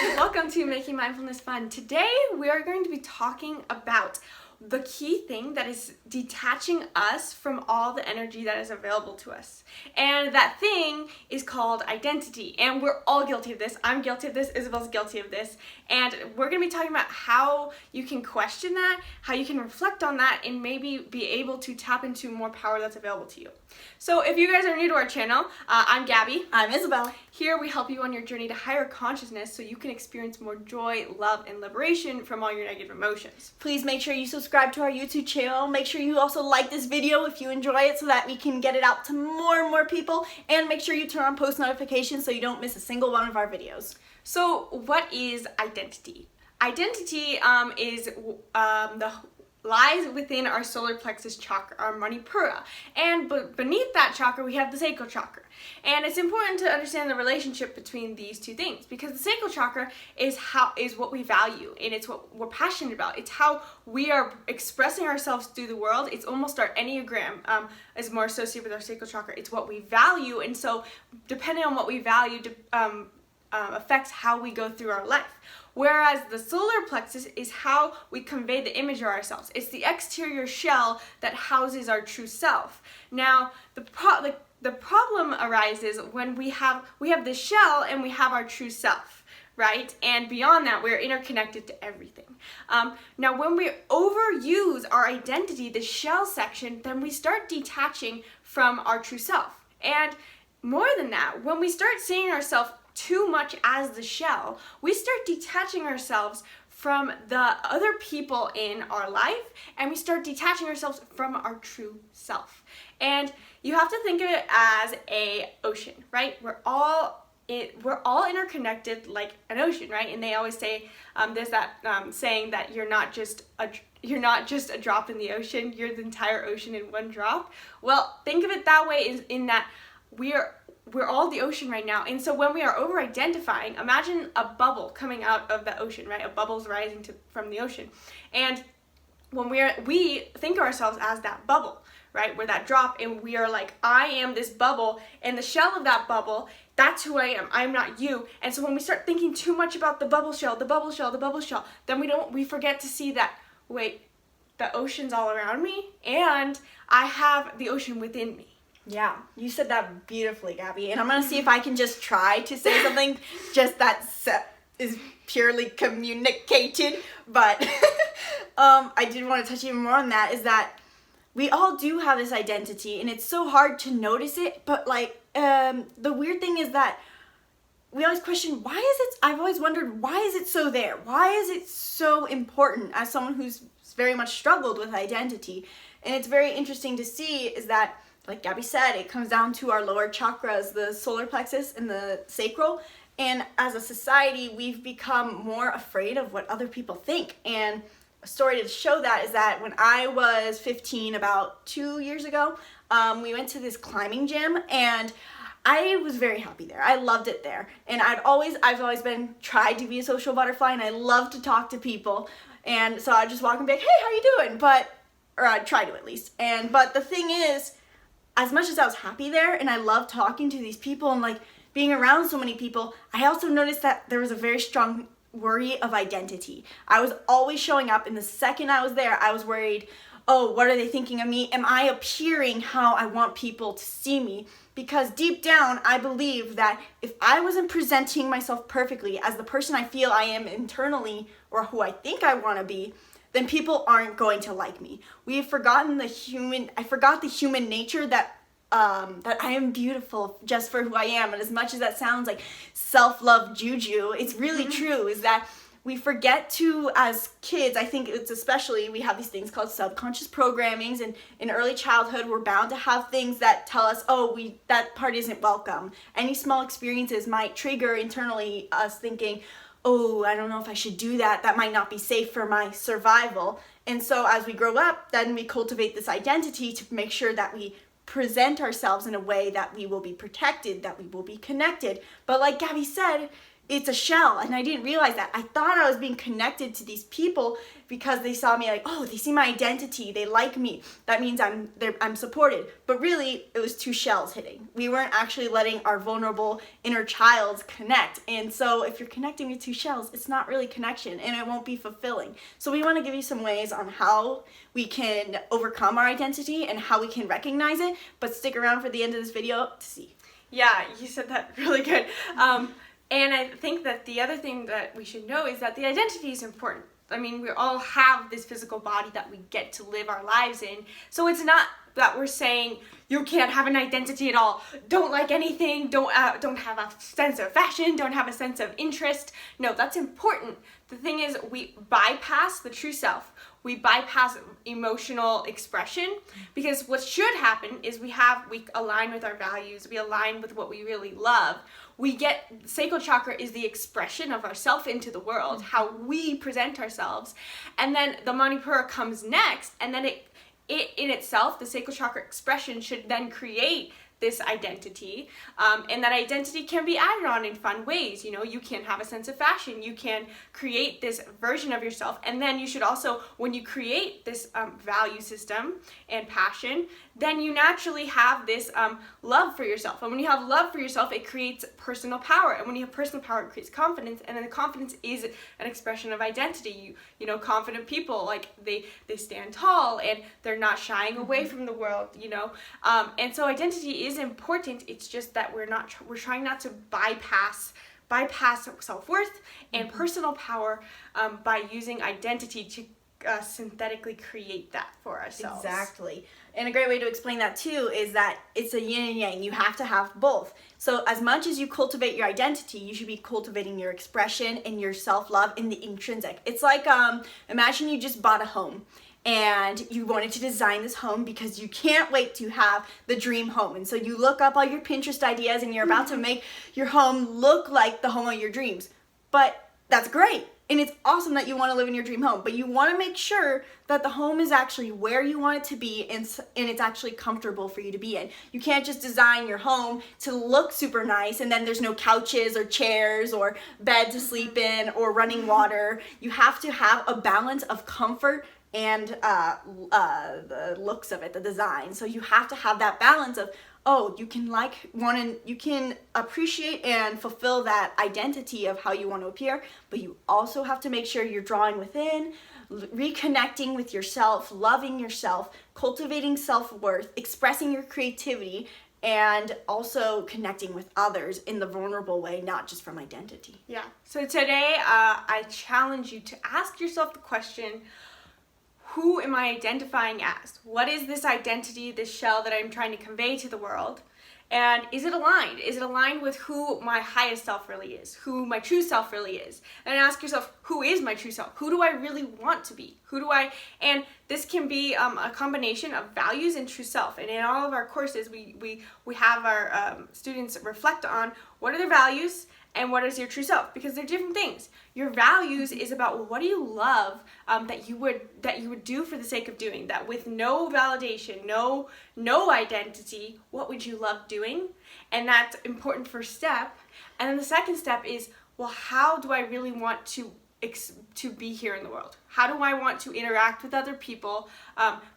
Welcome to Making Mindfulness Fun. Today we are going to be talking about the key thing that is detaching us from all the energy that is available to us. And that thing is called identity. And we're all guilty of this. I'm guilty of this. Isabel's guilty of this. And we're going to be talking about how you can question that, how you can reflect on that, and maybe be able to tap into more power that's available to you. So if you guys are new to our channel, I'm Gabby. I'm Isabel. Here we help you on your journey to higher consciousness so you can experience more joy, love, and liberation from all your negative emotions. Please make sure you subscribe to our YouTube channel. Make sure you also like this video if you enjoy it so that we can get it out to more and more people. And make sure you turn on post notifications so you don't miss a single one of our videos. So what is identity? Identity lies within our solar plexus chakra, our Manipura. And beneath that chakra, we have the sacral chakra. And it's important to understand the relationship between these two things, because the sacral chakra is what we value, and it's what we're passionate about. It's how we are expressing ourselves through the world. It's almost our Enneagram is more associated with our sacral chakra. It's what we value, and so depending on what we value affects how we go through our life. Whereas the solar plexus is how we convey the image of ourselves. It's the exterior shell that houses our true self. Now, the problem arises when we have the shell and we have our true self, right? And beyond that, we're interconnected to everything. Now, when we overuse our identity, the shell section, then we start detaching from our true self. And more than that, when we start seeing ourselves too much as the shell, we start detaching ourselves from the other people in our life, and we start detaching ourselves from our true self. And you have to think of it as an ocean, right? We're all interconnected like an ocean, right? And they always say there's that saying that you're not just a drop in the ocean, you're the entire ocean in one drop. Well, think of it that way, in that we're all the ocean right now. And so when we are over-identifying, imagine a bubble coming out of the ocean, right? A bubble's rising from the ocean. And when we think of ourselves as that bubble, right? We're that drop, and we are like, I am this bubble, and the shell of that bubble, that's who I am. I'm not you. And so when we start thinking too much about the bubble shell, then we forget to see that, wait, the ocean's all around me, and I have the ocean within me. Yeah, you said that beautifully, Gabby. And I'm going to see if I can just try to say something just that is purely communicated. But I did want to touch even more on that, is that we all do have this identity, and it's so hard to notice it. But the weird thing is that we always question, I've always wondered, why is it so there? Why is it so important as someone who's very much struggled with identity? And it's very interesting to see is that, like Gabby said, it comes down to our lower chakras, the solar plexus and the sacral. And as a society, we've become more afraid of what other people think. And a story to show that is that when I was 15, about 2 years ago, we went to this climbing gym, and I was very happy there. I loved it there. And I've always tried to be a social butterfly, and I love to talk to people. And so I'd just walk and be like, hey, how you doing? Or I'd try to at least. But the thing is, as much as I was happy there and I loved talking to these people and being around so many people, I also noticed that there was a very strong worry of identity. I was always showing up, and the second I was there, I was worried, oh, what are they thinking of me? Am I appearing how I want people to see me? Because deep down, I believe that if I wasn't presenting myself perfectly as the person I feel I am internally, or who I think I want to be, then people aren't going to like me. I forgot the human nature that I am beautiful just for who I am. And as much as that sounds like self-love juju, it's really true, is that we forget to, as kids, I think it's especially, we have these things called subconscious programmings, and in early childhood, we're bound to have things that tell us, oh, that part isn't welcome. Any small experiences might trigger internally us thinking, oh, I don't know if I should do that. That might not be safe for my survival. And so as we grow up, then we cultivate this identity to make sure that we present ourselves in a way that we will be protected, that we will be connected. But like Gabby said, it's a shell, and I didn't realize that. I thought I was being connected to these people because they saw me like, oh, they see my identity, they like me. That means I'm supported. But really, it was two shells hitting. We weren't actually letting our vulnerable inner child connect. And so if you're connecting with two shells, it's not really connection, and it won't be fulfilling. So we want to give you some ways on how we can overcome our identity and how we can recognize it. But stick around for the end of this video to see. Yeah, you said that really good. And I think that the other thing that we should know is that the identity is important. I mean, we all have this physical body that we get to live our lives in. So it's not that we're saying you can't have an identity at all. Don't like anything. Don't have a sense of fashion. Don't have a sense of interest. No, that's important. The thing is, we bypass the true self. We bypass emotional expression, because what should happen is we align with our values. We align with what we really love. Sacral chakra is the expression of ourself into the world, how we present ourselves. And then the Manipura comes next, and then it in itself, the sacral chakra expression should then create this identity, and that identity can be added on in fun ways. You know, you can have a sense of fashion, you can create this version of yourself, and then you should also, when you create this value system and passion, then you naturally have this love for yourself. And when you have love for yourself, it creates personal power, and when you have personal power, it creates confidence, and then the confidence is an expression of identity. You know, confident people, like they stand tall and they're not shying away from the world, you know, and so identity is important. It's just that we're trying not to bypass self-worth and personal power by using identity to synthetically create that for ourselves. Exactly. And a great way to explain that too is that it's a yin and yang. You have to have both. So as much as you cultivate your identity, you should be cultivating your expression and your self-love in the intrinsic. It's like, imagine you just bought a home and you wanted to design this home because you can't wait to have the dream home. And so you look up all your Pinterest ideas and you're about to make your home look like the home of your dreams. But that's great. And it's awesome that you want to live in your dream home, but you want to make sure that the home is actually where you want it to be, and it's actually comfortable for you to be in. You can't just design your home to look super nice and then there's no couches or chairs or bed to sleep in or running water. You have to have a balance of comfort and the looks of it, the design. So you have to have that balance of, oh, you can appreciate and fulfill that identity of how you want to appear, but you also have to make sure you're drawing within, reconnecting with yourself, loving yourself, cultivating self-worth, expressing your creativity, and also connecting with others in the vulnerable way, not just from identity. Yeah. So today, I challenge you to ask yourself the question, who am I identifying as? What is this identity, this shell that I'm trying to convey to the world? And is it aligned? Is it aligned with who my highest self really is? Who my true self really is? And ask yourself, who is my true self? Who do I really want to be? And this can be a combination of values and true self. And in all of our courses, we have our students reflect on what are their values and what is your true self, because they're different things. Your values is about, well, what do you love that you would do for the sake of doing that, with no validation, no identity. What would you love doing? And that's important first step. And then the second step is, well, how do I really want to be here in the world? How do I want to interact with other people?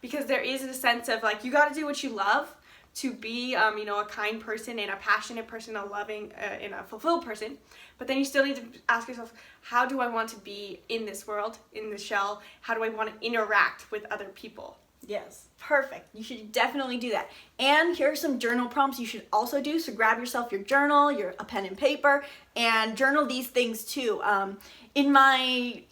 Because there is a sense of, like, you got to do what you love to be, a kind person and a passionate person, a loving and a fulfilled person. But then you still need to ask yourself, how do I want to be in this world, in the shell? How do I want to interact with other people? Yes, perfect. You should definitely do that. And here are some journal prompts you should also do. So grab yourself your journal, a pen and paper, and journal these things too. In my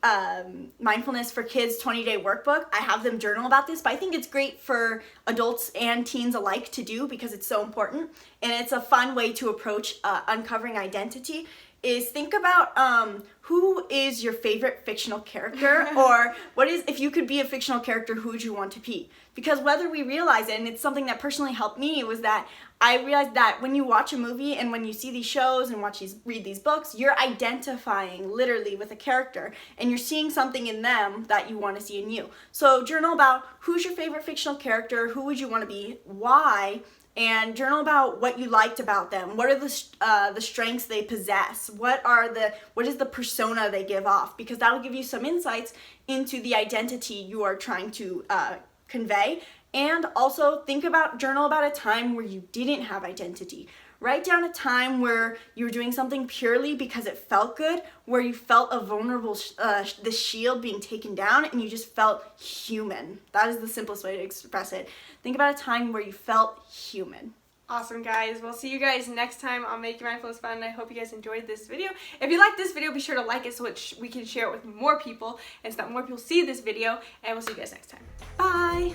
Mindfulness for Kids 20-day workbook, I have them journal about this, but I think it's great for adults and teens alike to do because it's so important. And it's a fun way to approach uncovering identity. Is think about who is your favorite fictional character, or if you could be a fictional character, who would you want to be? Because whether we realize it, and it's something that personally helped me, was that I realized that when you watch a movie and when you see these shows and read these books, you're identifying literally with a character and you're seeing something in them that you want to see in you. So journal about who's your favorite fictional character, who would you want to be, why, and journal about what you liked about them. What are the strengths they possess? What is the persona they give off? Because that'll give you some insights into the identity you are trying to convey. And also journal about a time where you didn't have identity. Write down a time where you were doing something purely because it felt good, where you felt a vulnerable, the shield being taken down, and you just felt human. That is the simplest way to express it. Think about a time where you felt human. Awesome, guys. We'll see you guys next time on Make Your Mindfulness Fun. I hope you guys enjoyed this video. If you like this video, be sure to like it so we can share it with more people and so that more people see this video. And we'll see you guys next time. Bye!